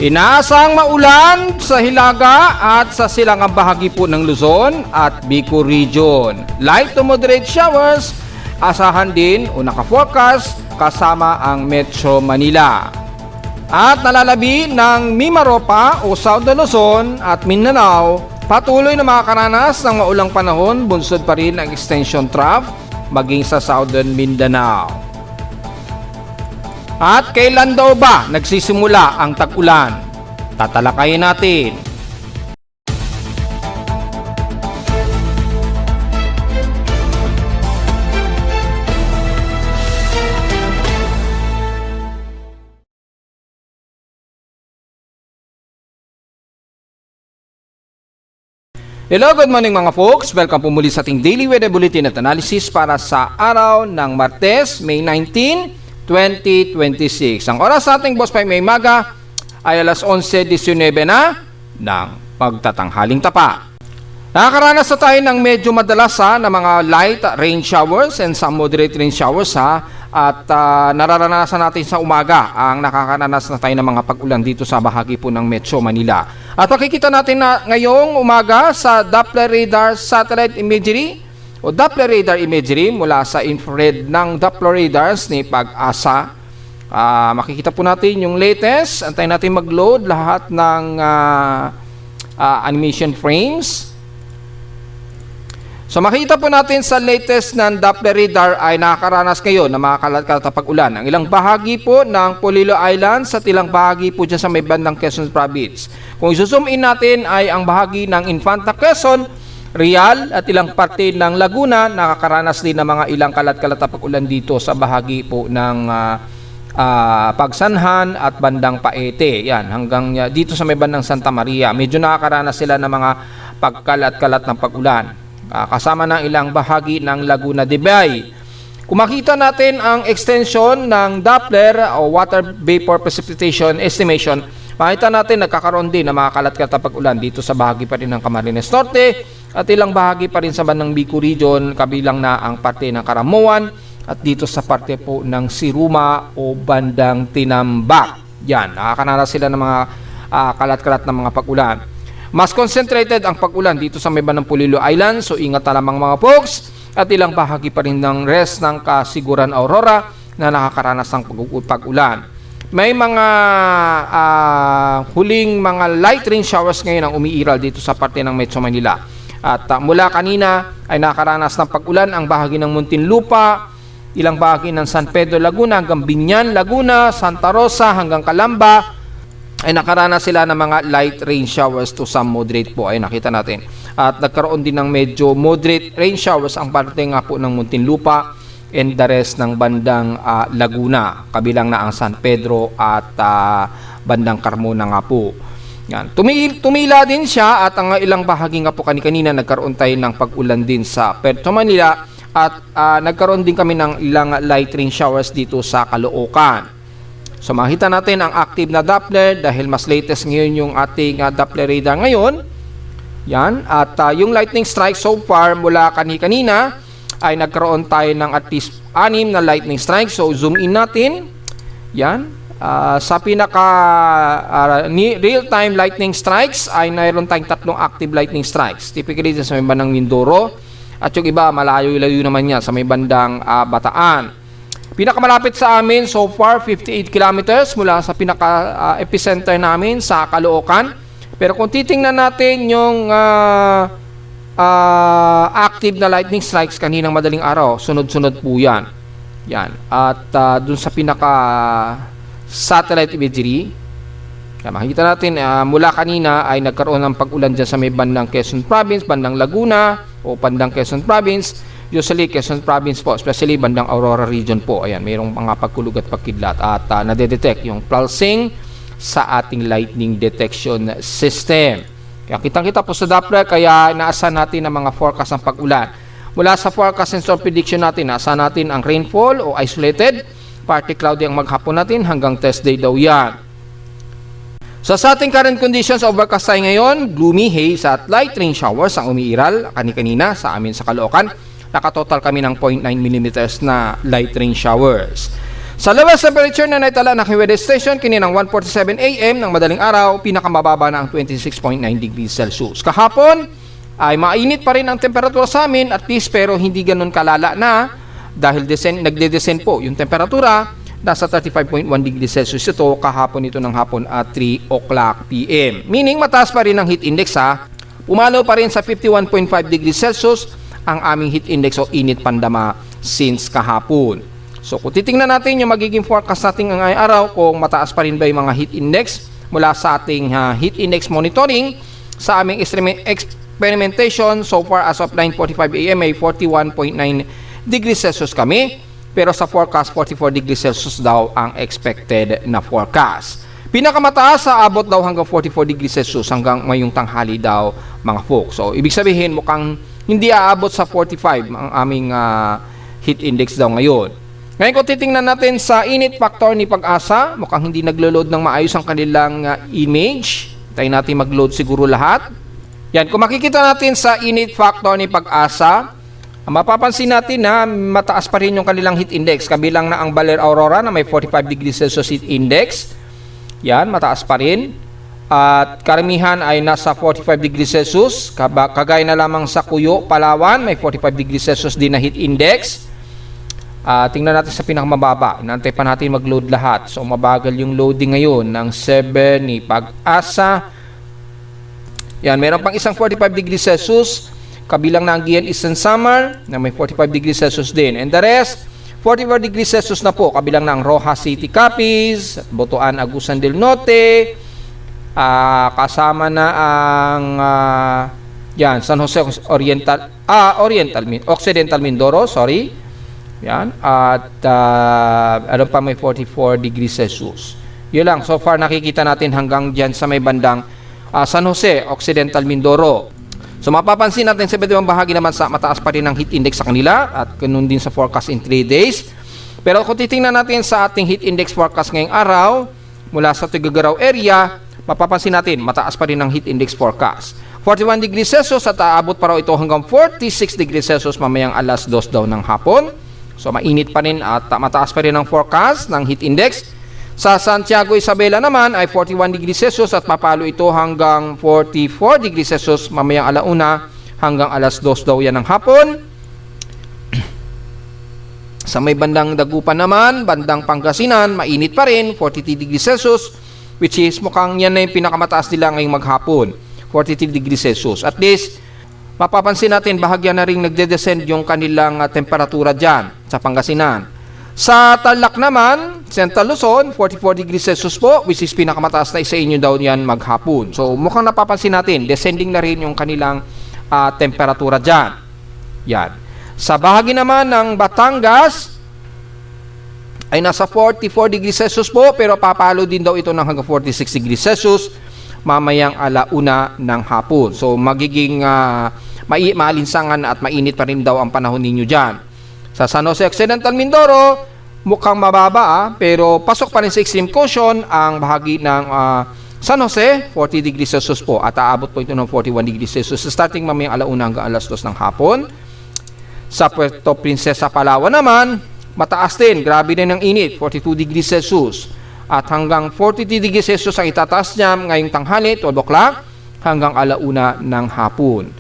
Inaasahang maulan sa Hilaga at sa silangang bahagi po ng Luzon at Bicol Region. Light to moderate showers, asahan din o naka-forecast kasama ang Metro Manila. At nalalabi ng Mimaropa o Southern Luzon at Mindanao, patuloy na makakaranas ng maulang panahon, bunsod pa rin ang extension trough maging sa Southern Mindanao. At kailan daw ba nagsisimula ang tag-ulan? Tatalakayin natin. Hello, good morning mga folks. Welcome po muli sa ating Daily Weather Bulletin at Analysis para sa araw ng Martes, May 19, 2026. Ang oras sa ating Boss Pai May Maga ay alas 11:19 na ng pagtatanghaling tapa. Nakakaranas na tayo ng medyo madalas na mga light rain showers and some moderate rain showers at nararanasan natin sa umaga ang nakakaranas na tayo ng mga pag-ulan dito sa bahagi po ng Metro Manila. At makikita natin na ngayong umaga sa Doppler radar satellite imagery o Doppler radar imagery mula sa infrared ng Doppler radars ni Pag-asa. Makikita po natin yung latest. Antayin natin mag-load lahat ng animation frames. So makikita po natin sa latest ng Doppler radar ay nakakaranas ngayon na mga kalat-kalat na pag-ulan. Ang ilang bahagi po ng Polillo Islands at ilang bahagi po dyan sa may bandang Quezon Province. Kung i-zoom in natin ay ang bahagi ng Infanta Quezon, Real at ilang parte ng Laguna, nakakaranas din ng mga ilang kalat-kalat na pag-ulan dito sa bahagi po ng Pagsanhan at bandang Paete. Yan, hanggang dito sa may bandang Santa Maria. Medyo nakakaranas sila ng mga pagkalat-kalat ng pag-ulan. Kasama ng ilang bahagi ng Laguna de Bay. Kung makita natin ang extension ng Doppler o Water Vapor Precipitation Estimation, makita natin nagkakaroon din ng mga kalat-kalat na pag-ulan dito sa bahagi pa rin ng Camarines Norte at ilang bahagi pa rin sa bandang Bicol Region, kabilang na ang parte ng Caramuan at dito sa parte po ng Siruma o bandang Tinambak. Yan, nakakaranas sila ng mga kalat-kalat na mga pag-ulan. Mas concentrated ang pag-ulan dito sa may bandang Polillo Island, so ingat na lamang mga folks. At ilang bahagi pa rin ng rest ng Kasiguran Aurora na nakakaranas ng pag-ulan. May mga huling mga light rain showers ngayon ang umiiral dito sa parte ng Metro Manila. At mula kanina ay nakaranas ng pag-ulan ang bahagi ng Muntinlupa, ilang bahagi ng San Pedro Laguna hanggang Binyan Laguna, Santa Rosa hanggang Calamba ay nakaranas sila ng mga light rain showers to some moderate po ay nakita natin. At nagkaroon din ng medyo moderate rain showers ang parte nga po ng Muntinlupa and the rest ng bandang Laguna, kabilang na ang San Pedro at bandang Carmona nga po. Yan. Tumila din siya at ang ilang bahagi nga po kanina nagkaroon tayo ng pag-ulan din sa Metro Manila at nagkaroon din kami ng ilang light rain showers dito sa Caloocan. So makita natin ang active na Doppler dahil mas latest ngayon yung ating Doppler radar ngayon. Yan. At yung lightning strike so far mula kanina ay nagkaroon tayo ng at least 6 na lightning strike. So zoom in natin. Yan. Sa pinaka real-time lightning strikes ay mayroon tayong 3 active lightning strikes. Typically sa may bandang Mindoro at yung iba malayo-layo naman yan sa may bandang Bataan. Pinakamalapit sa amin so far 58 kilometers mula sa pinaka epicenter namin sa Caloocan. Pero kung titingnan natin yung active na lightning strikes kaninang madaling araw, sunod-sunod po yan. Yan. At dun sa pinaka satellite imagery, makikita natin mula kanina ay nagkaroon ng pag-ulan dyan sa may bandang Quezon Province, bandang Laguna o bandang Quezon Province, usually Quezon Province po, especially bandang Aurora Region po. Ayan, mayroong mga pagkulog at pagkidlat at nadedetect yung pulsing sa ating lightning detection system. Kaya kitang-kita po sa Doppler, kaya inaasahan natin ang mga forecast ng pag-ulan. Mula sa forecast and storm prediction natin, naasahan natin ang rainfall o isolated, partly cloudy ang maghapon natin hanggang Thursday daw yan. So sa ating current conditions, overcast tayo ngayon, gloomy haze at light rain showers ang umiiral kanina sa amin sa Caloocan. Nakatotal kami ng 0.9 mm na light rain showers. Sa lowest temperature na naitala ng weather station kininang 1:47 AM ng madaling araw, pinakamababa na ang 26.9 degrees Celsius. Kahapon ay mainit pa rin ang temperatura sa amin at least, pero hindi ganun kalala na dahil nagde-descend po yung temperatura. Nasa 35.1 degrees Celsius ito kahapon ito ng hapon at 3 o'clock PM. Meaning mataas pa rin ang heat index ha. Pumalo pa rin sa 51.5 degrees Celsius ang aming heat index o init pandama since kahapon. So kung titingnan natin yung magiging forecast natin ngayong araw, kung mataas pa rin ba yung mga heat index mula sa ating heat index monitoring sa aming experimentation so far as of 9:45 AM ay 41.9 degrees Celsius kami. Pero sa forecast, 44 degrees Celsius daw ang expected na forecast. Pinakamataas sa abot daw hanggang 44 degrees Celsius hanggang ngayong tanghali daw mga folks. So ibig sabihin mukhang hindi aabot sa 45 ang aming heat index daw ngayon. Ngayon kung titingnan natin sa init factor ni Pag-asa, mukhang hindi naglo-load ng maayos ang kanilang image. Tayo natin mag-load siguro lahat. Yan, kung makikita natin sa init factor ni Pag-asa, mapapansin natin na mataas pa rin yung kanilang heat index. Kabilang na ang Baler Aurora na may 45 degrees Celsius heat index. Yan, mataas pa rin. At karamihan ay nasa 45 degrees Celsius. Kagaya na lamang sa Cuyo, Palawan, may 45 degrees Celsius din na heat index. Tingnan natin sa pinakamababa. Inaantay pa natin mag-load lahat. So mabagal yung loading ngayon ng 7 ni Pag-asa. Yan, meron pang isang 45 degrees Celsius. Kabilang na ang Gian Eastern Samar na may 45 degrees Celsius din. And the rest, 44 degrees Celsius na po. Kabilang na ang Rojas City, Capiz, Botoan, Agusan del Norte. Kasama na ang yan, San Jose Occidental Mindoro, sorry. Yan, at ano pa, may 44 degrees Celsius. Yun lang, so far nakikita natin hanggang dyan sa may bandang San Jose Occidental Mindoro. So mapapansin natin sa ibang bahagi naman sa mataas pa rin ang heat index sa kanila at ganun din sa forecast in 3 days. Pero kung titingnan natin sa ating heat index forecast ngayong araw mula sa Tuguegarao area, mapapansin natin mataas pa rin ang heat index forecast. 41 degrees Celsius at aabot pa raw ito hanggang 46 degrees Celsius mamayang alas 2 daw ng hapon. So mainit pa rin at mataas pa rin ang forecast ng heat index. Sa Santiago Isabela naman ay 41 degrees Celsius at papalo ito hanggang 44 degrees Celsius mamayang alauna hanggang alas 2 daw yan ng hapon. Sa may bandang Dagupan naman, bandang Pangasinan, mainit pa rin, 43 degrees Celsius, which is mukhang yan na yung pinakamataas nila ngayong maghapon, 43 degrees Celsius. At least, mapapansin natin bahagya na rin nagde-descend yung kanilang temperatura dyan sa Pangasinan. Sa Tarlac naman, Central Luzon, 44 degrees Celsius po, which is pinakamataas na isa inyo daw yan maghapon. So mukhang napapansin natin, descending na rin yung kanilang temperatura dyan. Yan. Sa bahagi naman ng Batangas, ay nasa 44 degrees Celsius po, pero papalo din daw ito ng hanggang 46 degrees Celsius mamayang alauna ng hapon. So magiging maalinsangan at mainit pa rin daw ang panahon ninyo dyan. Sa San Jose Occidental Mindoro, mukhang mababa pero pasok pa rin sa extreme caution ang bahagi ng San Jose, 40 degrees Celsius po at aabot po ito ng 41 degrees Celsius starting mamayang alauna hanggang alas 2 ng hapon. Sa Puerto Princesa, Palawan naman, mataas din, grabe din ang init, 42 degrees Celsius at hanggang 43 degrees Celsius ang itataas niya ngayong tanghali, 12 o'clock hanggang alauna ng hapon.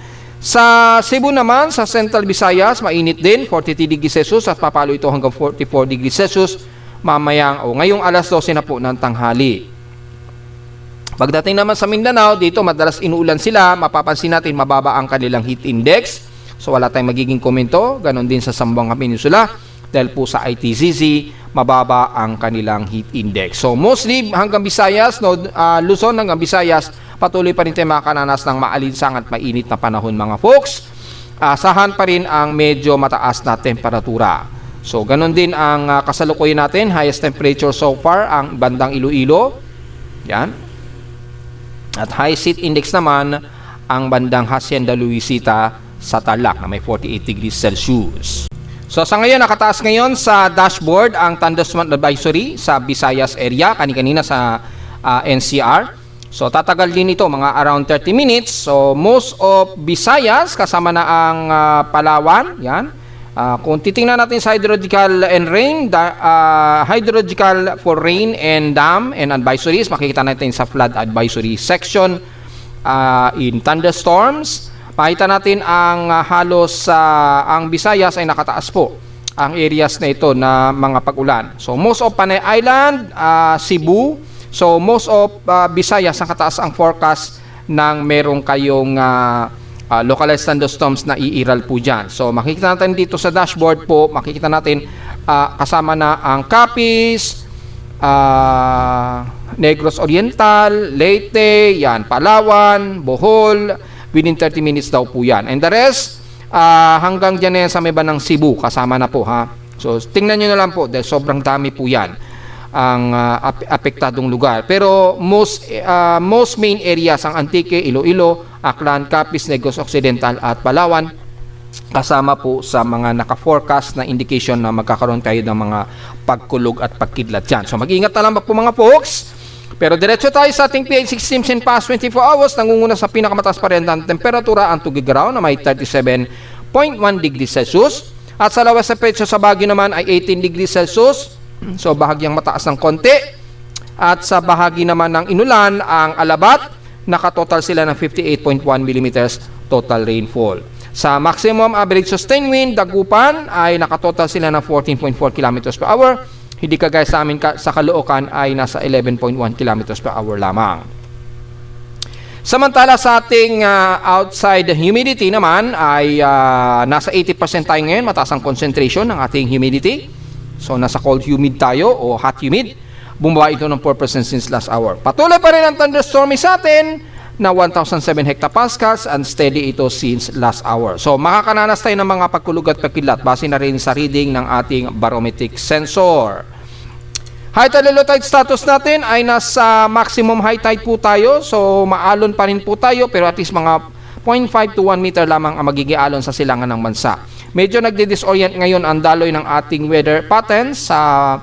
Sa Cebu naman, sa Central Visayas, mainit din, 43 degrees Celsius at papalo ito hanggang 44 degrees Celsius mamayang ngayong alas 12 na po ng tanghali. Pagdating naman sa Mindanao, dito madalas inuulan sila, mapapansin natin mababa ang kanilang heat index. So wala tayong magiging komento, ganon din sa Zamboanga Peninsula dahil po sa ITCZ, mababa ang kanilang heat index. So mostly hanggang Visayas, Luzon hanggang Visayas, patuloy pa rin tayo makakaranas ng maalinsang at mainit na panahon mga folks. Asahan pa rin ang medyo mataas na temperatura. So ganon din ang kasalukuyan natin, highest temperature so far ang bandang Iloilo. Yan. At high heat index naman ang bandang Hacienda Luisita sa Tarlac na may 48 degrees Celsius. So sa ngayon, nakataas ngayon sa dashboard ang thunderstorm advisory sa Visayas area, kanina sa NCR. So tatagal din ito mga around 30 minutes. So most of Visayas kasama na ang Palawan, yan, Kung titingnan natin sa hydrological and rain, hydrological for rain and dam and advisories, makikita natin sa flood advisory section. In thunderstorms, makita natin ang halos ang Visayas ay nakataas po ang areas na ito na mga pag-ulan. So most of Panay Island, Cebu, so most of Visayas nakataas ang forecast ng merong kayong localized thunderstorms na iiral po dyan. So makikita natin dito sa dashboard po, makikita natin kasama na ang Capiz, Negros Oriental, Leyte, yan, Palawan, Bohol, within 30 minutes daw po yan. And the rest, hanggang dyan na yan sa may bandang Cebu, kasama na po ha. So tingnan nyo na lang po, dahil sobrang dami po yan ang apektadong lugar. Pero most main areas, ang Antique, Iloilo, Aklan, Capiz, Negros Occidental at Palawan, kasama po sa mga naka-forecast na indication na magkakaroon tayo ng mga pagkulog at pagkidlat dyan. So mag-ingat na lang po mga folks. Pero diretso tayo sa ating PH 16 in past 24 hours. Nangunguna sa pinakamataas pa rin ang temperatura ang Tugig Ground na may 37.1 degrees Celsius. At sa lawas sa petso sa Baguio naman ay 18 degrees Celsius. So bahagyang mataas ng konti. At sa bahagi naman ng Inulan, ang Alabat, nakatotal sila ng 58.1 mm total rainfall. Sa maximum average sustained wind, Dagupan ay nakatotal sila ng 14.4 km per hour. Hindi kagaya sa amin sa Caloocan ay nasa 11.1 km per hour lamang. Samantala sa ating outside humidity naman ay nasa 80% tayo ngayon, mataas ang concentration ng ating humidity. So nasa cold humid tayo o hot humid. Bumaba ito ng 4% since last hour. Patuloy pa rin ang thunderstormy sa atin na 1,007 hectopascals and steady ito since last hour. So makakananas tayo ng mga pagkulog at pagkidlat base na rin sa reading ng ating barometric sensor. High tide and low tide status natin ay nasa maximum high tide po tayo. So maalon pa rin po tayo pero at least mga 0.5 to 1 meter lamang ang magiging alon sa silangan ng bansa. Medyo nagdi-disorient ngayon ang daloy ng ating weather patterns sa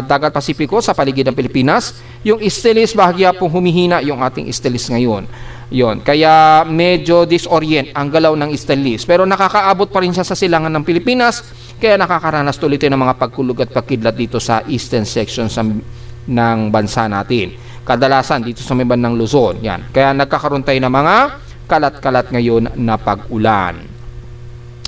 Dagat Pasipiko sa paligid ng Pilipinas. Yung Estelis bahagya pong humihina yung ating Estelis ngayon. Yon, kaya medyo disorient ang galaw ng Estelis. Pero nakakaabot pa rin siya sa silangan ng Pilipinas, kaya nakakaranas tuloy tayo ng mga pagkulog at pagkidlat dito sa eastern section ng bansa natin. Kadalasan dito sa may bandang Luzon. Yan. Kaya nagkakaroon tayo ng mga kalat-kalat ngayon na pag-ulan.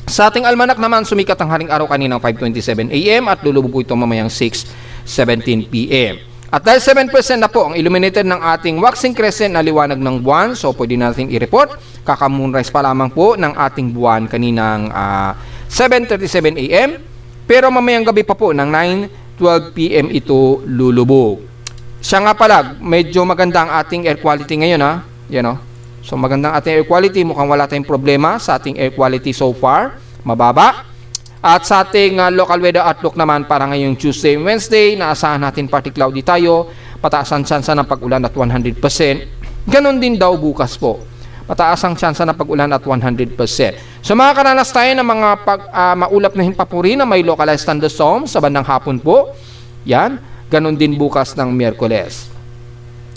Sa ating almanak naman, sumikat ang haring araw kaninang 5:27 AM at lulubog po ito mamayang 6:17 PM. At dahil 7% na po ang illuminated ng ating waxing crescent na liwanag ng buwan, so pwede natin i-report, kaka-moonrise pa lamang po ng ating buwan kaninang 7:37 AM, pero mamayang gabi pa po ng 9:12 PM ito lulubog. Siya nga pala, medyo maganda ang ating air quality ngayon ha, yan o. So magandang ating air quality, mukhang wala tayong problema sa ating air quality so far, mababa. At sa ating local weather outlook naman para ngayong Tuesday and Wednesday, naasahan natin partly cloudy tayo, pataas ang tsansa ng pag-ulan at 100%. Ganon din daw bukas po, pataas ang tsansa ng pag-ulan at 100%. So makakaranas tayo ng mga maulap na himpapuri na may localized thunderstorms sa bandang hapon po. Yan, ganon din bukas ng Miyerkules.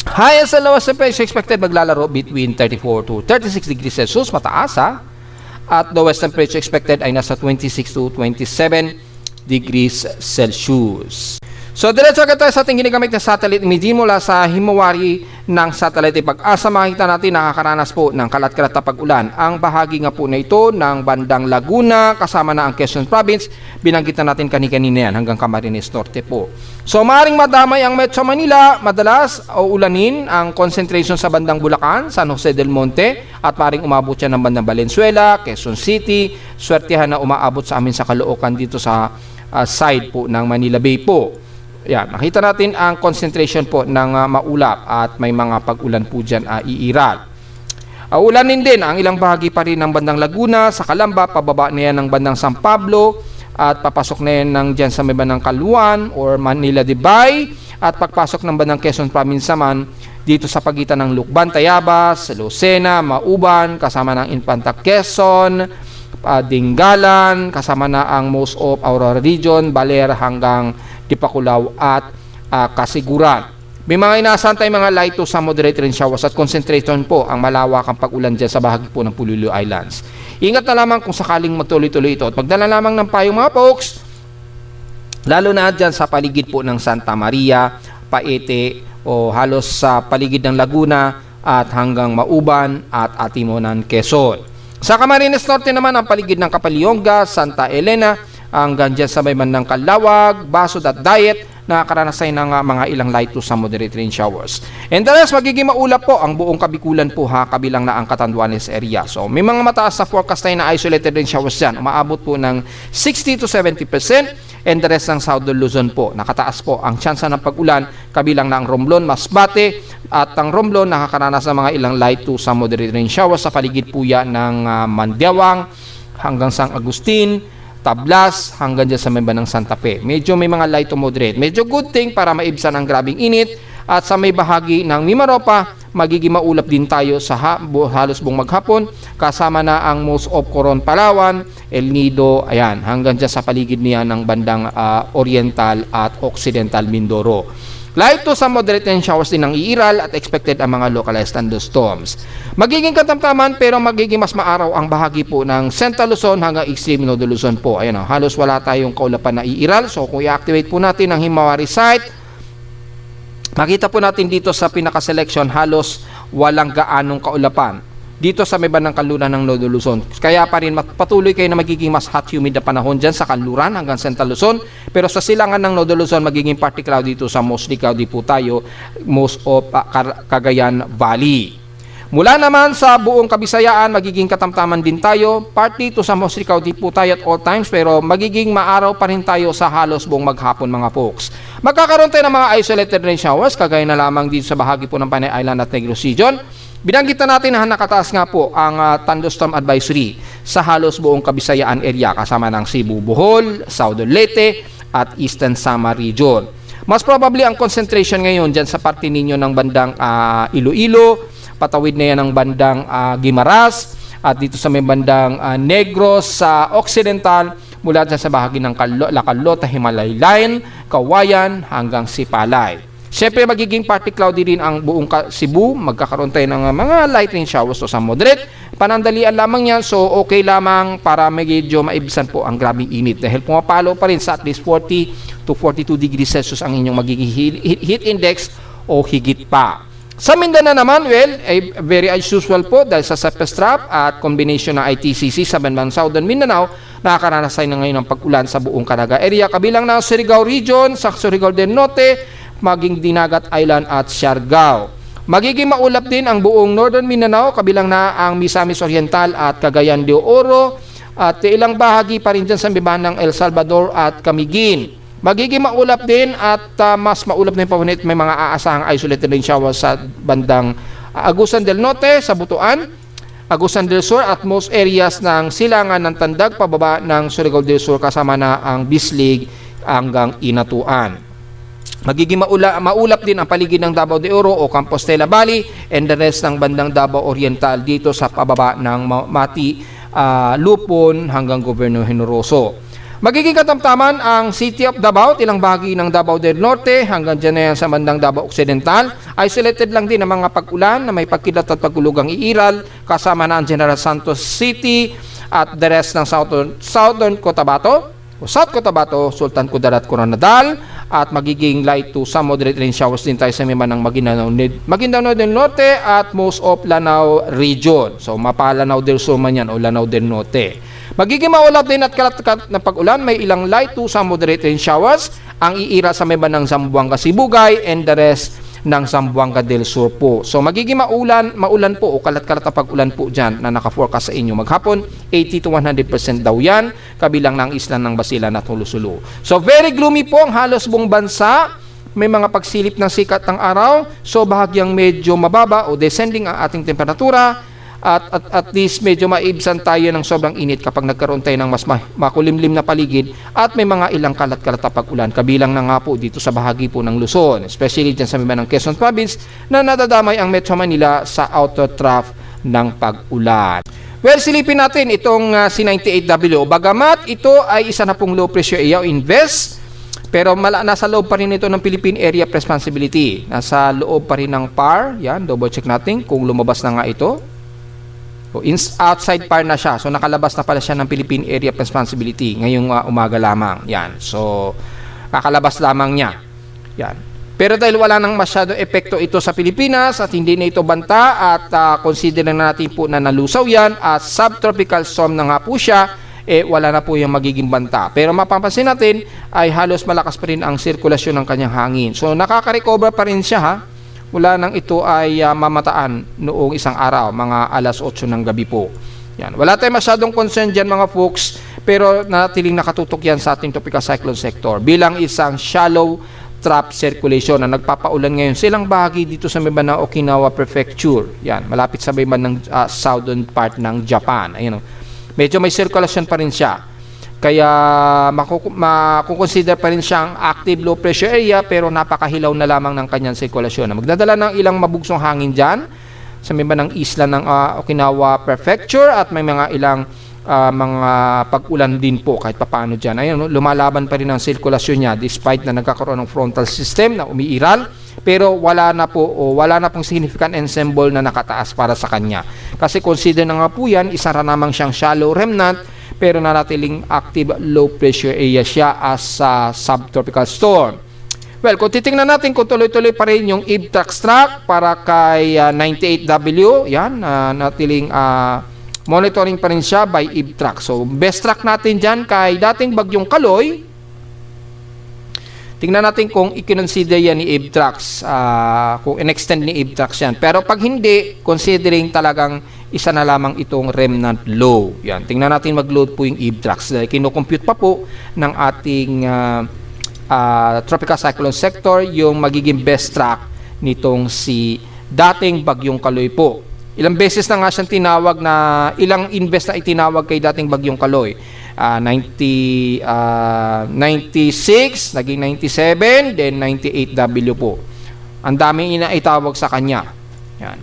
Highest and lowest temperature expected maglalaro between 34 to 36 degrees Celsius, mataas ha. At lowest temperature expected ay nasa 26 to 27 degrees Celsius. So diretso agad tayo sa ating ginagamit na satellite imaging mula sa himawari ng satellite Pag-asa. Makikita natin nakakaranas po ng kalat-kalat na pag-ulan. Ang bahagi nga po na ito ng bandang Laguna kasama na ang Quezon Province. Binanggit na natin kanina yan hanggang Camarines Norte po. So maaaring madamay ang Metro Manila, madalas o ulanin ang concentration sa bandang Bulacan, San Jose del Monte at maaaring umabot siya ng bandang Valenzuela, Quezon City. Swertihan na umaabot sa amin sa Caloocan dito sa side po ng Manila Bay po. Yan, nakita natin ang concentration po ng maulap at may mga pag-ulan po dyan iiral. Ulanin din ang ilang bahagi pa rin ng bandang Laguna, sa Calamba, pababa na yan ng bandang San Pablo at papasok na yan ng dyan sa may bandang Caluan or Manila de Bay at pagpasok ng bandang Quezon Province naman dito sa pagitan ng Lukban, Tayabas, Lucena, Mauban, kasama ng Infanta Quezon, Dingalan, kasama na ang most of Aurora Region, Baler hanggang Tipakulaw at Kasiguran. May mga inaasahan tayong mga light to some moderate rain showers at concentration po ang malawakang pag-ulan dyan sa bahagi po ng Pululu Islands. Ingat na lamang kung sakaling magtuloy-tuloy ito at magdala lamang ng payong mga folks, lalo na dyan sa paligid po ng Santa Maria, Paete o halos sa paligid ng Laguna at hanggang Mauban at Atimonan, Quezon. Sa Camarines Norte naman ang paligid ng Kapalionga, Santa Elena, hanggang dyan sa may bandang Calawag, Basod at Dayet, nakakaranas ng mga ilang light to some moderate rain showers. And the rest, magiging maulap po ang buong Kabikulan po kabilang na ang Catanduanes area. So may mga mataas na forecast tayo na isolated rain showers dyan. Umaabot po ng 60 to 70%. And the rest ng Southern Luzon po, nakataas po ang tsansa ng pag-ulan kabilang na ang Romblon, Masbate at ang Romblon nakakaranas ng mga ilang light to some moderate rain showers sa paligid po yan ng Mandiawang hanggang San Agustin, Tablas hanggang dyan sa may ng Santa Fe. Medyo may mga light to moderate. Medyo good thing para maibsan ang grabing init. At sa may bahagi ng Mimaropa, magiging maulap din tayo sa halos buong maghapon. Kasama na ang most of Coron, Palawan, El Nido, ayan, hanggang dyan sa paligid niya ng bandang Oriental at Occidental Mindoro. Light to some moderate rain showers din ang iiral at expected ang mga localized thunderstorms. Magiging katamtaman pero magiging mas maaraw ang bahagi po ng Central Luzon hanggang extreme Northern Luzon po. Ayan, halos wala tayong kaulapan na iiral. So kung i-activate po natin ang Himawari site, makita po natin dito sa pinaka-selection halos walang gaanong kaulapan dito sa may bandang kanluran ng Northern Luzon. Kaya pa rin patuloy kayo na magiging mas hot humid na panahon dyan sa kanluran hanggang Central Luzon. Pero sa silangan ng Northern Luzon, magiging partly cloudy dito sa mostly cloudy po tayo, most of Cagayan Valley. Mula naman sa buong Kabisayaan, magiging katamtaman din tayo. Partly to sa mostly cloudy po tayo at all times, pero magiging maaraw pa rin tayo sa halos buong maghapon mga folks. Magkakaroon tayo ng mga isolated rain showers, kagaya na lamang dito sa bahagi po ng Panay Island at Negros Region. Binanggit na natin na nakataas nga po ang thunderstorm advisory sa halos buong Kabisayaan area kasama ng Cebu, Bohol, Southern Leyte at Eastern Samar Region. Mas probably ang concentration ngayon dyan sa parte ninyo ng bandang Iloilo, patawid na yan ng bandang Guimaras at dito sa may bandang Negros sa Occidental mula dyan sa bahagi ng Lacalota, Himalay Line, Kawayan hanggang Sipalay. Siyempre magiging partly cloudy rin ang buong Cebu, magkakaroon tayo ng mga light rain showers o sa moderate. Panandalian lamang yan, so okay lamang para medyo maibsan po ang grabing init dahil pumapalo pa rin sa at least 40 to 42 degrees Celsius ang inyong magiging heat index o higit pa. Sa Mindanao naman, well, very as usual po dahil sa surface trap at combination ng ITCC sa bandang Southern Mindanao, nakakaranas tayo na ngayon ng pag-ulan sa buong Caraga area, kabilang na Surigao Region, sa Surigao del Norte, maging Dinagat Island at Siargao. Magiging maulap din ang buong Northern Mindanao, kabilang na ang Misamis Oriental at Cagayan de Oro at ilang bahagi pa rin dyan sa bibahan ng El Salvador at Camiguin. Magiging maulap din at mas maulap na yung papunit, may mga aasahang isolated rain showers sa bandang Agusan del Norte, sa Butuan, Agusan del Sur at most areas ng silangan ng Tandag pababa ng Surigao del Sur kasama na ang Bislig hanggang Inatuan. Magiging maulap din ang paligid ng Davao de Oro o Compostela Valley and the rest ng bandang Davao Oriental dito sa pababa ng Mati, Lupon hanggang Gobyerno Generoso. Magiging katamtaman ang City of Davao, ilang bahagi ng Davao del Norte hanggang dyan na yan sa bandang Davao Occidental. Isolated lang din ang mga pag-ulan na may pagkilat at pagulugang iiral kasama na ang General Santos City at the rest ng Southern Cotabato o South Cotabato, Sultan Kudarat, Coronadal at magiging light to some moderate rain showers din tayo sa miman ng Maguindanao del Norte at most of Lanao Region. So Mapalanao del Sur man yan o Lanao del Norte. Magiging maulap din at kalat-kalat na pag-ulan, may ilang light to some moderate rain showers ang iira sa miban ng Zamboanga, Sibugay and the rest ng Zamboanga del Sur po. So magiging maulan po o kalat-kalat na pag-ulan po dyan na naka-forecast sa inyo maghapon. 80 to 100% daw yan, kabilang ng isla ng Basilan at Hulusulu. So very gloomy po ang halos buong bansa. May mga pagsilip ng sikat ng araw, so bahagyang medyo mababa o descending ang ating temperatura. At least medyo maibsan tayo ng sobrang init kapag nagkaroon tayo ng mas makulimlim na paligid at may mga ilang kalat-kalat na pag-ulan. Kabilang na nga po dito sa bahagi po ng Luzon, especially dyan sa miman ng Quezon Province na nadadamay ang Metro Manila sa outer trough ng pag-ulan. Well, silipin natin itong C98W. Bagamat ito ay isa na pong low pressure area o invest, pero nasa loob pa rin ito ng Philippine Area of Responsibility. Nasa loob pa rin ng PAR. Yan, double check natin kung lumabas na nga ito. So, outside par na siya. So, nakalabas na pala siya ng Philippine Area of Responsibility ngayong umaga lamang. Yan. So, kakalabas lamang niya. Yan. Pero dahil wala nang masyado epekto ito sa Pilipinas at hindi na ito banta at consider na natin po na nalusaw yan at subtropical storm na nga po siya, wala na po yung magiging banta. Pero mapapansin natin ay halos malakas pa rin ang sirkulasyon ng kanyang hangin. So, nakaka-recover pa rin siya, ha? Mula nang ito ay mamataan noong isang araw, mga alas 8 ng gabi po. Yan. Wala tayong masyadong concern dyan mga folks, pero natiling nakatutok yan sa ating tropical cyclone sector bilang isang shallow trough circulation na nagpapaulan ngayon silang bahagi dito sa may bandang Okinawa Prefecture. Yan, malapit sa may bandang southern part ng Japan. Ayun, medyo may circulation pa rin siya. Kaya makukonsider pa rin siyang active low pressure area pero napakahilaw na lamang ng kanyang sirkulasyon. Magdadala ng ilang mabugsong hangin dyan sa may bandang isla ng Okinawa Prefecture at may mga ilang mga pag-ulan din po kahit papaano dyan. Ayun, lumalaban pa rin ang sirkulasyon niya despite na nagkakaroon ng frontal system na umiiral pero wala na pong significant ensemble na nakataas para sa kanya. Kasi consider na nga po yan, isa na namang siyang shallow remnant pero nanatiling active low pressure area siya as subtropical storm. Well, kung titingnan natin kung tuloy-tuloy pa rin yung IVTRAX track para kay 98W, yan, natiling monitoring pa rin siya by IVTRAX. So, best track natin dyan kay dating Bagyong Kaloy. Tingnan natin kung i-consider yan ni IVTRAX, kung in-extend ni IVTRAX yan. Pero pag hindi, considering talagang isa na lamang itong remnant low. Yan, tingnan natin mag-load po yung IVTRAX. Dahil kinocompute pa po ng ating tropical cyclone sector yung magiging best track nitong si dating Bagyong Kaloy po. Ilang beses na nga siyang tinawag na, ilang invest na itinawag kay dating Bagyong Kaloy. 96, naging 97, then 98W po. Ang daming inaitawag sa kanya. Yan.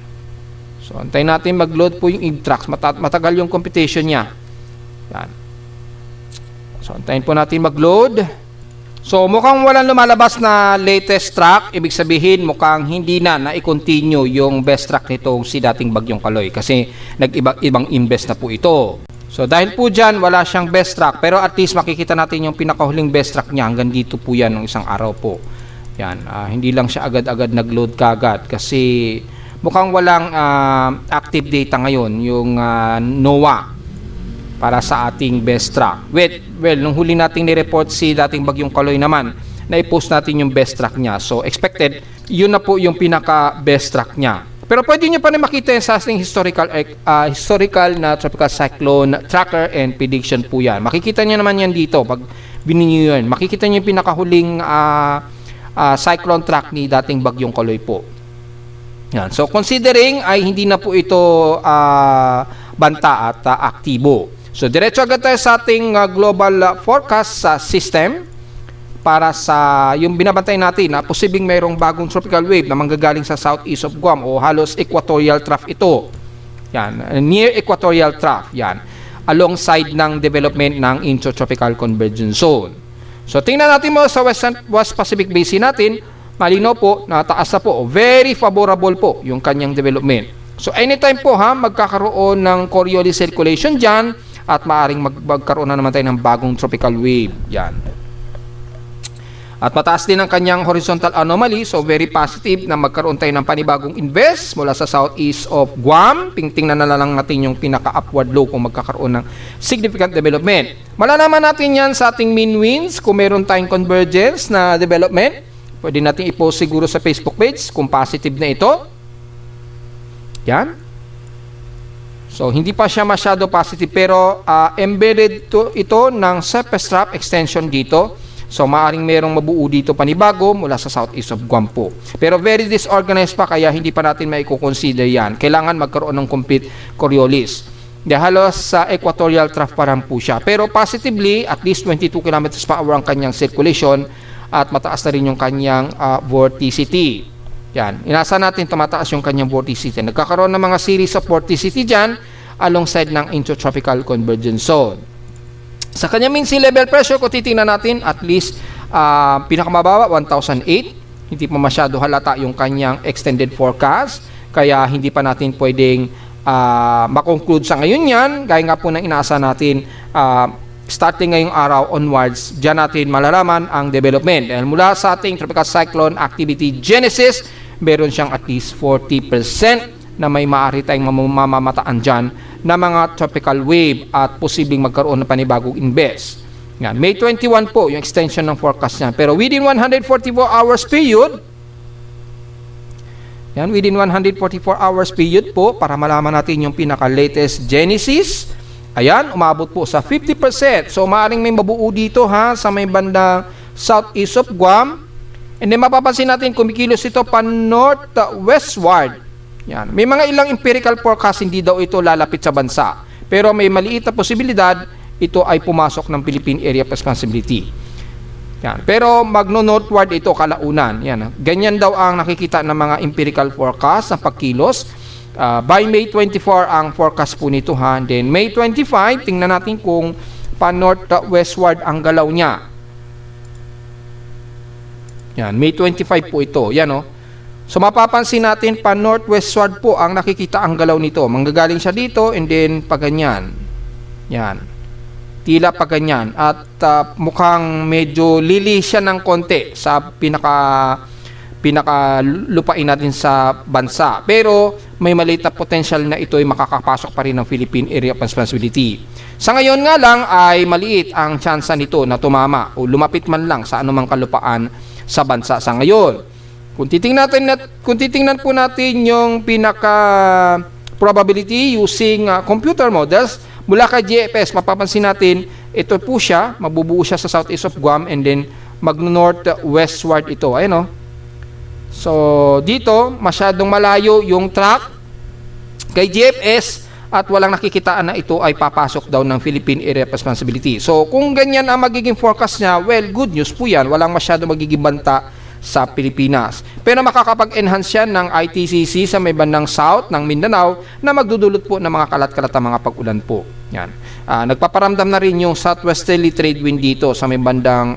So, antayin natin mag-load po yung IVTRAX. Matagal yung computation niya. Yan. So, antayin po natin mag-load. So, mukhang walang lumalabas na latest track. Ibig sabihin, mukhang hindi na i-continue yung best track nitong si dating Bagyong Kaloy. Kasi nag-ibang invest na po ito. So, dahil po dyan, wala siyang best track. Pero at least makikita natin yung pinakahuling best track niya. Hanggang dito po yan ng isang araw po. Yan. Hindi lang siya agad-agad nag-load kagad. Kasi mukhang walang active data ngayon. Yung NOAA para sa ating best track. Well, nung huli nating ni-report si dating Bagyong Kaloy naman, na-post natin yung best track niya. So, expected, yun na po yung pinaka-best track niya. Pero pwede nyo pa rin makita sa ating historical na tropical cyclone tracker and prediction po yan. Makikita nyo naman yan dito. Pag bininyo yun, makikita nyo yung pinakahuling cyclone track ni dating Bagyong Kaloy po. Yan. So, considering ay hindi na po ito banta at aktibo. So, diretso agad tayo sa ating global forecast system para sa yung binabantay natin na posibleng mayroong bagong tropical wave na manggagaling sa southeast of Guam o halos equatorial trough ito. Yan, near equatorial trough. Yan, alongside ng development ng intertropical convergence zone. So, tingnan natin mo sa West Pacific Basin natin, malinaw po, nataas na po, very favorable po yung kanyang development. So, anytime po magkakaroon ng Coriolis circulation dyan at maaring magkaroon na naman tayo ng bagong tropical wave. Yan. At mataas din ang kanyang horizontal anomaly, so very positive na magkaroon tayo ng panibagong invest mula sa southeast of Guam. Tingnan na lang natin yung pinaka-upward low kung magkakaroon ng significant development. Malalaman natin yan sa ating mean winds kung meron tayong convergence na development. Pwede natin i-post siguro sa Facebook page kung positive na ito. Yan. So, hindi pa siya masyado positive pero embedded ito ng surface trough extension dito. So, maaaring merong mabuo dito panibago mula sa southeast of Guam po. Pero very disorganized pa kaya hindi pa natin maiko-consider yan. Kailangan magkaroon ng complete Coriolis. Halos sa equatorial trough pa rin po siya. Pero positively, at least 22 km per hour ang kanyang circulation at mataas na rin yung kanyang vorticity. Yan. Inasa natin tumataas yung kanyang vorticity. Nagkakaroon ng mga series of vorticity dyan alongside ng intertropical convergence zone. Sa kanyang mean sea level pressure, kung titingnan natin, at least pinakamababa, 1,008. Hindi pa masyado halata yung kanyang extended forecast. Kaya hindi pa natin pwedeng makonclude sa ngayon yan, gaya nga po ng inaasa natin, starting ngayong araw onwards, dyan natin malalaman ang development. Dahil mula sa ating Tropical Cyclone Activity Genesis, meron siyang at least 40% na may maaari tayong mamamataan dyan na mga tropical wave at posibleng magkaroon ng panibagong invest. Yan. May 21 po yung extension ng forecast niya. Pero within 144 hours period, yan, within 144 hours period po, para malaman natin yung pinaka-latest Genesis, ayan, umabot po sa 50%. So, maaaring may mabuo dito ha, sa may bandang southeast of Guam. And then, mapapansin natin, kumikilos ito pa north-westward. Yan. May mga ilang empirical forecast, hindi daw ito lalapit sa bansa. Pero may maliit na posibilidad, ito ay pumasok ng Philippine Area of Responsibility. Yan. Pero magno-northward ito kalaunan. Yan. Ganyan daw ang nakikita ng mga empirical forecast ng pagkilos. By May 24 ang forecast po nito ha. And then May 25, tingnan natin kung pa-northwestward ang galaw niya. Yan. May 25 po ito. Yan o. So mapapansin natin pa-northwestward po ang nakikita ang galaw nito. Manggagaling siya dito and then paganyan. Yan. Tila pa ganyan at mukhang medyo lili siya ng konti sa pinaka lupain natin sa bansa, pero may maliit na potential na ito ay makakapasok pa rin ng Philippine Area of Responsibility. Sa ngayon nga lang ay maliit ang tsansa nito na tumama o lumapit man lang sa anumang kalupaan sa bansa sa ngayon. Kung titingnan po natin yung pinaka probability using computer models mula kay GFS, mapapansin natin, ito po siya, mabubuo siya sa southeast of Guam and then mag-northwestward ito. Ayan o. So, dito, masyadong malayo yung track kay GFS at walang nakikitaan na ito ay papasok daw ng Philippine Area of Responsibility. So, kung ganyan ang magiging forecast niya, well, good news po yan. Walang masyadong magiging banta sa Pilipinas. Pero makakapag-enhance yan ng ITCC sa may bandang south ng Mindanao na magdudulot po ng mga kalat-kalat na mga pag-ulan po. Yan. Nagpaparamdam na rin yung southwesterly trade wind dito sa may bandang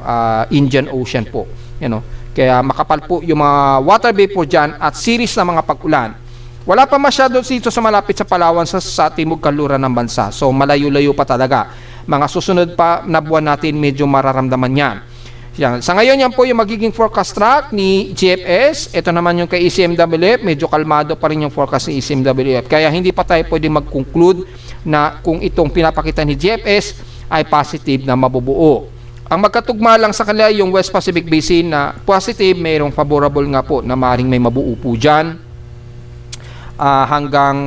Indian Ocean po. Yan, o. Kaya makapal po yung mga water vapor dyan at series na mga pag-ulan. Wala pa masyado dito sa malapit sa Palawan sa timog kanluran ng bansa. So malayo-layo pa talaga. Mga susunod pa na buwan natin medyo mararamdaman yan. Yan. Sa ngayon, yan po yung magiging forecast track ni GFS. Ito naman yung kay ECMWF. Medyo kalmado pa rin yung forecast ni ECMWF. Kaya hindi pa tayo pwede mag-conclude na kung itong pinapakita ni GFS ay positive na mabubuo. Ang magkatugma lang sa kanila yung West Pacific Basin na positive, mayroong favorable nga po na maaaring may mabuo po dyan hanggang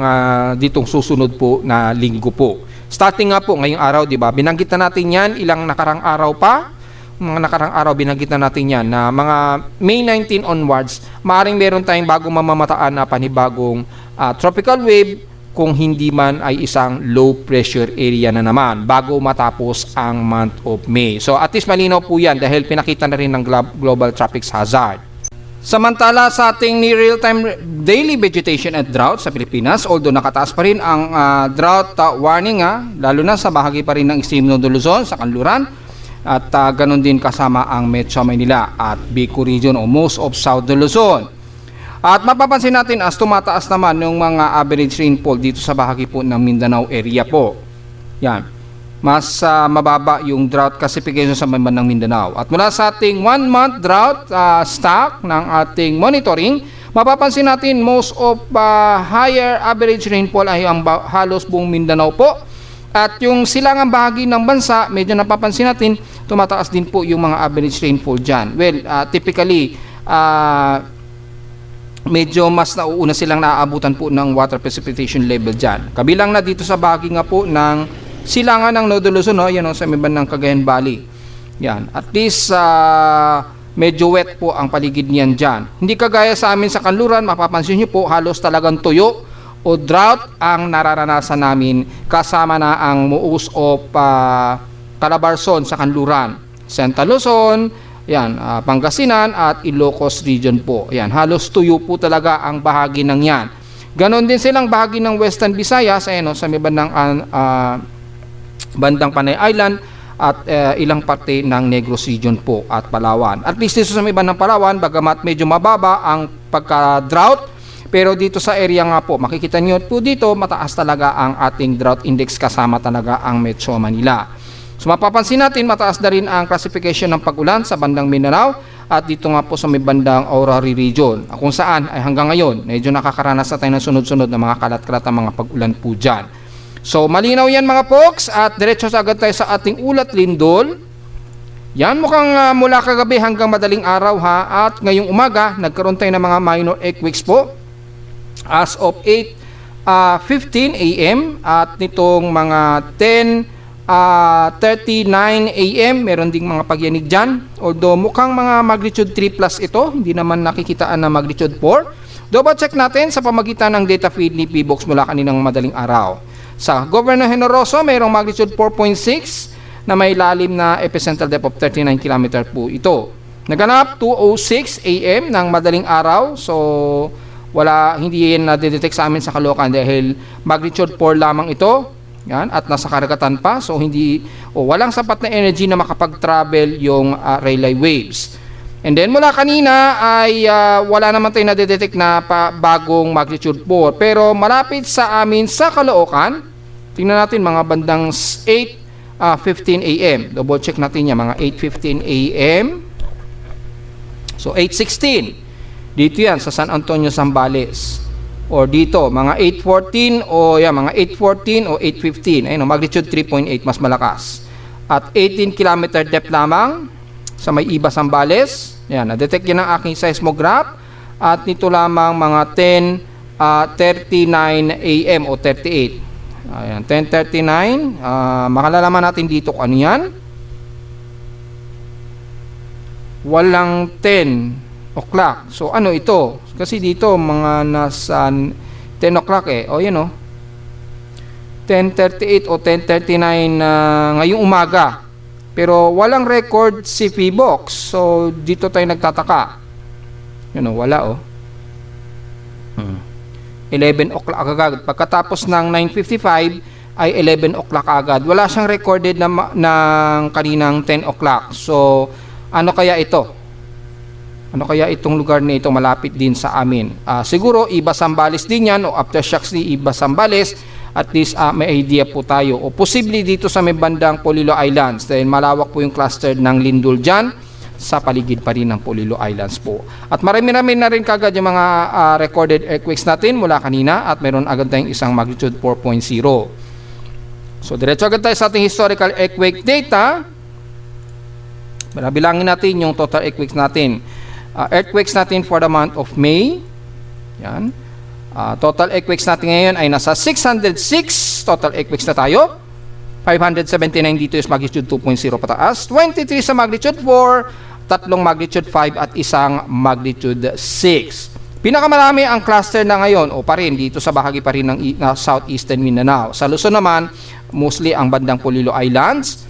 ditong susunod po na linggo po. Starting nga po ngayong araw, di ba? Binanggit na natin yan ilang nakarang araw pa. Mga nakarang araw binanggit na natin yan na mga May 19 onwards, maaaring meron tayong bagong mamamataan na panibagong tropical wave kung hindi man ay isang low pressure area na naman bago matapos ang month of May. So at least malinaw po yan dahil pinakita na rin ng Global Tropics Hazard. Samantala sa ating real-time daily vegetation at drought sa Pilipinas, although nakataas pa rin ang drought warning lalo na sa bahagi pa rin ng extreme Northern Luzon sa kanluran. At ganun din kasama ang Metro Manila at Bicol region o most of Southern Luzon. At mapapansin natin as tumataas naman yung mga average rainfall dito sa bahagi po ng Mindanao area po. Yan. Mas mababa yung drought classification sa bandang Mindanao. At mula sa ating 1-month drought stock ng ating monitoring, mapapansin natin most of higher average rainfall ay ang halos buong Mindanao po. At yung silangang bahagi ng bansa, medyo napapansin natin, tumataas din po yung mga average rainfall dyan. Well, typically, medyo mas nauuna silang naaabutan po ng water precipitation level dyan. Kabilang na dito sa bahagi nga po ng silangan ng Northern Luzon, yan sa may bandang Cagayan Valley. Yan. At least, medyo wet po ang paligid niyan dyan. Hindi kagaya sa amin sa kanluran, mapapansin nyo po, halos talagang tuyo o drought ang nararanasan namin kasama na ang muus of Calabarzon sa kanluran, Central Luzon, yan, Pangasinan at Ilocos region po. Yan, halos tuyo po talaga ang bahagi ng yan. Ganon din silang bahagi ng Western Visayas, sa may bandang Panay Island at ilang parte ng Negros region po at Palawan. At least dito sa may bandang Palawan, bagamat medyo mababa ang pagka-drought, Pero dito sa area nga po, makikita nyo po dito, mataas talaga ang ating drought index, kasama talaga ang Metro Manila. So mapapansin natin, mataas na rin ang classification ng pag-ulan sa bandang Mindanao at dito nga po sa may bandang Aurora region, kung saan ay hanggang ngayon, medyo nakakaranas na tayo ng sunod-sunod na mga kalat-kalat ang mga pag-ulan po dyan. So malinaw yan mga folks, at diretso agad tayo sa ating ulat lindol. Yan, mukhang mula kagabi hanggang madaling araw ha, at ngayong umaga, nagkaroon tayo ng mga minor earthquakes po. As of 8:15 AM at nitong mga 10:39 AM, meron ding mga pagyanig dyan. Although mukhang mga magnitude 3 plus ito, hindi naman nakikitaan na magnitude 4. Double check natin sa pamagitan ng data feed ni PBOX mula kaninang madaling araw. Sa Governor Generoso, mayroong magnitude 4.6 na may lalim na epicentral depth of 39 km po ito. Naganap 2:06 AM ng madaling araw, so hindi yan na-detect sa amin sa Caloocan dahil magnitude 4 lamang ito. Yan, at nasa karagatan pa, so walang sapat na energy na makapag-travel yung relay waves. And then mula kanina ay wala naman tayo na-detect na bagong magnitude 4, pero malapit sa amin sa Caloocan, tingnan natin mga bandang 8:15 AM. Double check natin yan, mga 8:15 AM. So 8:16 dito yan sa San Antonio, Zambales. Or dito, mga 8:14 o mga 8:14 o 8:15. Ayun, magnitude 3.8, mas malakas. At 18 km depth lamang sa may Iba, Zambales. Yan, na-detect yan ang aking seismograph. At nito lamang mga 10:39 AM o 38. Ayan, 10:39. Makalalaman natin dito kung ano yan. Walang 10 o'clock. So ano ito? Kasi dito mga nasa 10 o'clock O yun 10:38 o 10:39 ngayong umaga. Pero walang record si PBOX. So dito tayo nagtataka. Yun wala 11 o'clock agad. Pagkatapos ng 9:55 ay 11 o'clock agad. Wala siyang recorded ng kaninang 10 o'clock. So ano kaya ito? Ano kaya itong lugar na ito malapit din sa amin? Siguro Iba, Zambales din yan o aftershocks ni Iba, Zambales. At least may idea po tayo. O posible dito sa may bandang Polillo Islands dahil malawak po yung cluster ng lindol dyan sa paligid pa rin ng Polillo Islands po. At marami na rin kagad yung mga recorded earthquakes natin mula kanina at meron agad tayong isang magnitude 4.0. So diretso agad tayo sa ating historical earthquake data. Bilangin natin yung total earthquakes natin. Earthquakes natin for the month of May. Yan. Total earthquakes natin ngayon ay nasa 606 total earthquakes na tayo. 579 dito is magnitude 2.0 pataas. 23 sa magnitude 4, tatlong magnitude 5 at isang magnitude 6. Pinakamarami ang cluster na ngayon o pa rin dito sa bahagi pa rin ng southeastern Mindanao. Sa Luzon naman, mostly ang bandang Polillo Islands.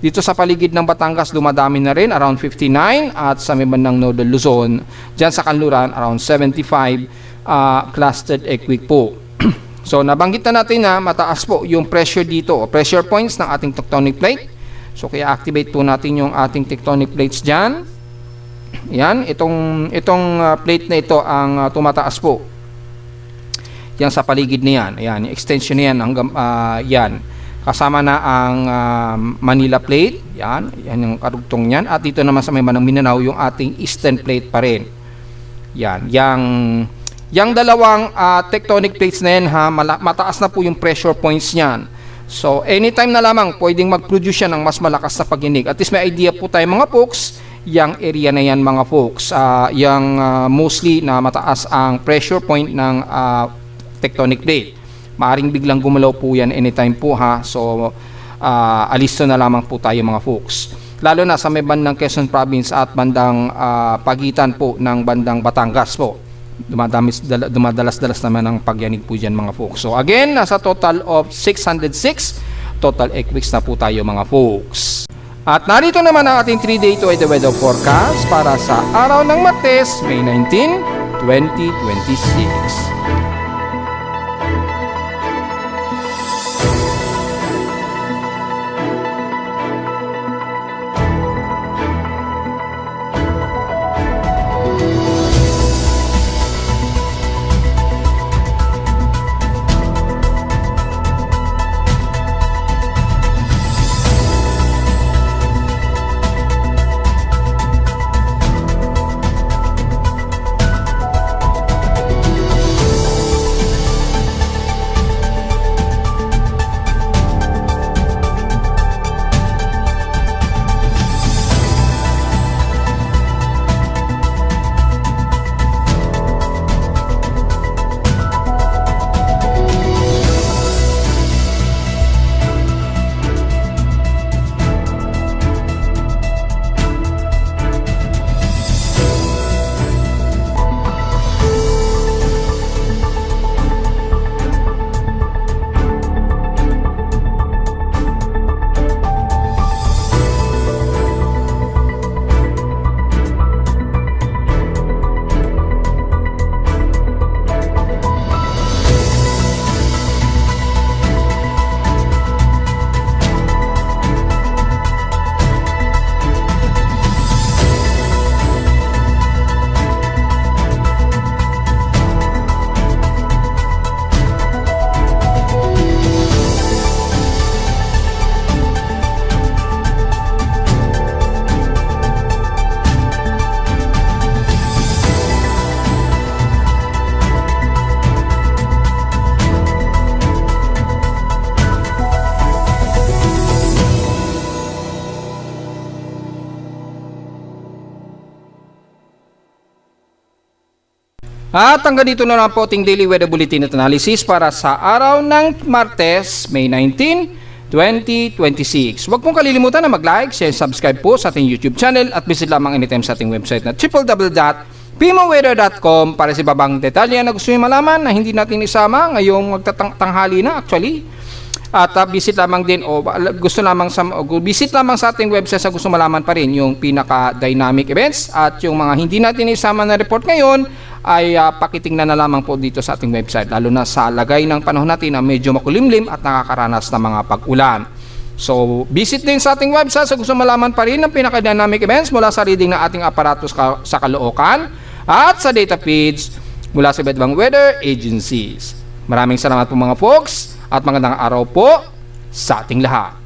Dito sa paligid ng Batangas, dumadami na rin, around 59, at sa may bandang Northern Luzon, dyan sa Kanluran, around 75 clustered earthquake po. So, nabanggit na natin na mataas po yung pressure dito, o pressure points ng ating tectonic plate. So, kaya activate po natin yung ating tectonic plates dyan. Yan, itong plate na ito ang tumataas po. Yan sa paligid na yan. Ayan, yung extension na yan, hanggang, yan. Kasama na ang Manila plate, yan yung karugtong niyan. At dito naman sa may bandang Mindanao, yung ating eastern plate pa rin. Yan, yung dalawang tectonic plates na yan, mataas na po yung pressure points niyan. So, anytime na lamang, pwedeng mag-produce yan ng mas malakas na pag-inig. At least may idea po tayo mga folks, yung area na yan mga folks, yung mostly na mataas ang pressure point ng tectonic plate. Maaring biglang gumalaw po yan anytime po So, alisto na lamang po tayo mga folks. Lalo na sa may bandang Quezon Province at bandang pagitan po ng bandang Batangas po. Dumadalas-dalas naman ang pagyanig po dyan mga folks. So again, nasa total of 606 total earthquakes na po tayo mga folks. At narito naman ang ating 3-day to the weather forecast para sa araw ng Martes, May 19, 2026. At hanggang dito na lang po ating Daily Weather Bulletin at Analysis para sa araw ng Martes, May 19, 2026. Huwag pong kalilimutan na mag-like, share, subscribe po sa ating YouTube channel at visit lamang anytime sa ating website na www.pimoweather.com para sa ibabang detalye na gusto nyo malaman na hindi natin isama ngayong magtatanghali na actually. At visit lamang din visit lamang sa ating website sa gusto malaman pa rin yung pinaka-dynamic events at yung mga hindi natin isama na report ngayon ay pakitingnan na lamang po dito sa ating website, lalo na sa lagay ng panahon natin na medyo makulimlim at nakakaranas ng mga pag-ulan. So visit din sa ating website sa gusto malaman pa rin ng pinaka-dynamic events mula sa reading ng ating aparatos sa Caloocan at sa data feeds mula sa iba't ibang weather agencies. Maraming salamat po mga folks at magandang araw po sa ating lahat.